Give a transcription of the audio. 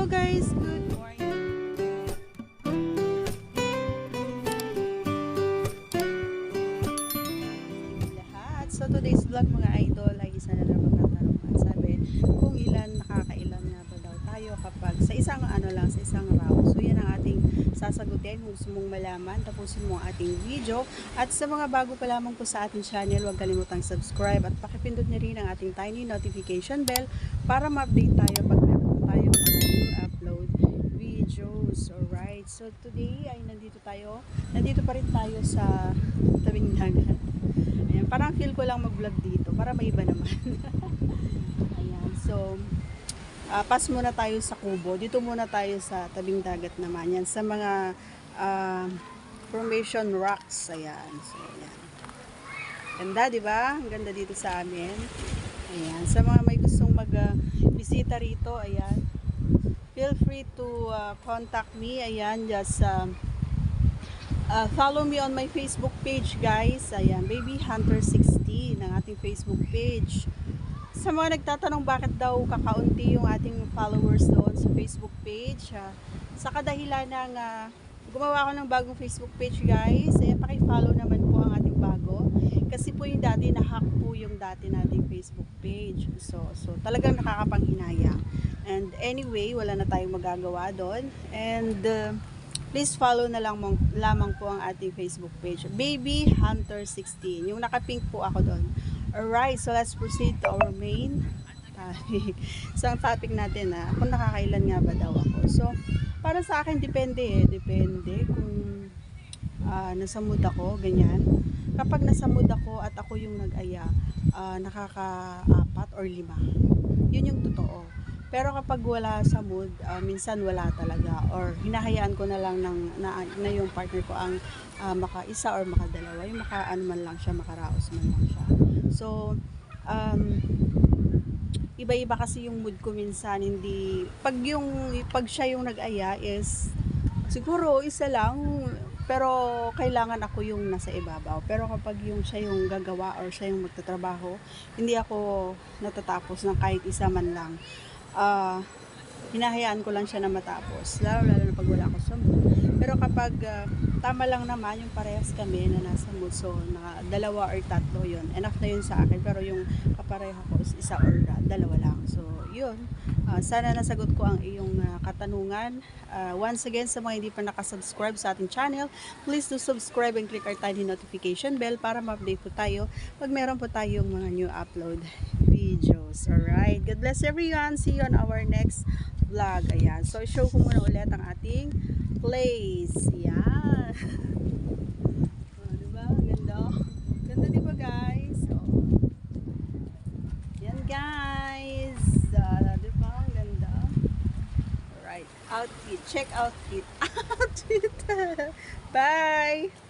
Hello guys, good morning lahat. So today's vlog mga idol ay isa na naman katanungan. Sabi, kung ilan nakakailan nga ba daw tayo kapag sa isang sa isang round. So yan ang ating sasagutin. Kung gusto mong malaman, tapusin mo ang ating video. At sa mga bago pa lamang po sa ating channel, huwag kalimutang subscribe at pakipindot na rin ang ating tiny notification bell para ma-update tayo pag meron po tayong mga new upload videos. Alright, so today ay nandito pa rin tayo sa tabing dagat. Ayan, parang feel ko lang mag-vlog dito para may iba naman. Ayan, so pass muna tayo sa kubo. Dito muna tayo sa tabing dagat naman. Yan, sa mga formation rocks. Ayan, so ayan. Ganda, di ba? Ang ganda dito sa amin. Ayan, sa mga may gustong mag-bisita rito, ayan, feel free to contact me. Ayan, just follow me on my Facebook page, guys. Ayan, Baby Hunter 60 ng ating Facebook page. Sa mga nagtatanong bakit daw kakaunti yung ating followers doon sa Facebook page, sa kadahilan ng gumawa ako ng bagong Facebook page, guys. Ayan, paki-follow naman po ang ating bago. Kasi po yung dati, na-hack po yung dati nating Facebook page. So talagang nakakapanghinayang. And anyway, wala na tayong magagawa doon. And please follow na lamang po ang ating Facebook page, Baby Hunter 16. Yung naka-pink po ako doon. Alright, so let's proceed to our main topic. So ang topic natin, kung nakakailan nga ba daw ako. So para sa akin, depende kung nasa mood ako, ganyan. Kapag nasa mood ako at ako yung nag-aya, nakaka-4 or 5. Yun yung totoo. Pero kapag wala sa mood, minsan wala talaga, or hinahayaan ko na lang na yung partner ko ang maka-isa or maka-2, yung maka-ano man lang siya, makaraos man lang siya. So iba-iba kasi yung mood ko minsan. Hindi pag siya yung nag-aya is siguro isa lang, pero kailangan ako yung nasa ibabaw. Pero kapag siya yung gagawa or siya yung magtatrabaho, hindi ako natatapos ng kahit isa man lang. Hinahayaan ko lang siya na matapos, lalo na pag wala ako sa mood. Pero kapag tama lang naman yung parehas kami na nasa mood, so 2 or 3 yun, enough na yun sa akin. Pero yung kapareha ko is 1 or 2 lang. So yun, sana nasagot ko ang iyong katanungan. Once again, sa mga hindi pa nakasubscribe sa ating channel, please do subscribe and click our tiny notification bell para ma-update po tayo pag meron po tayong mga new upload videos. Alright, God bless everyone. See you on our next vlog. Ayan, so show ko muna ulit ang ating place. Ayan. Diba? Ganda. Ganda, diba guys? So, yan guys. Diba? Ganda. Alright, outfit. Check outfit. Outfit. Bye!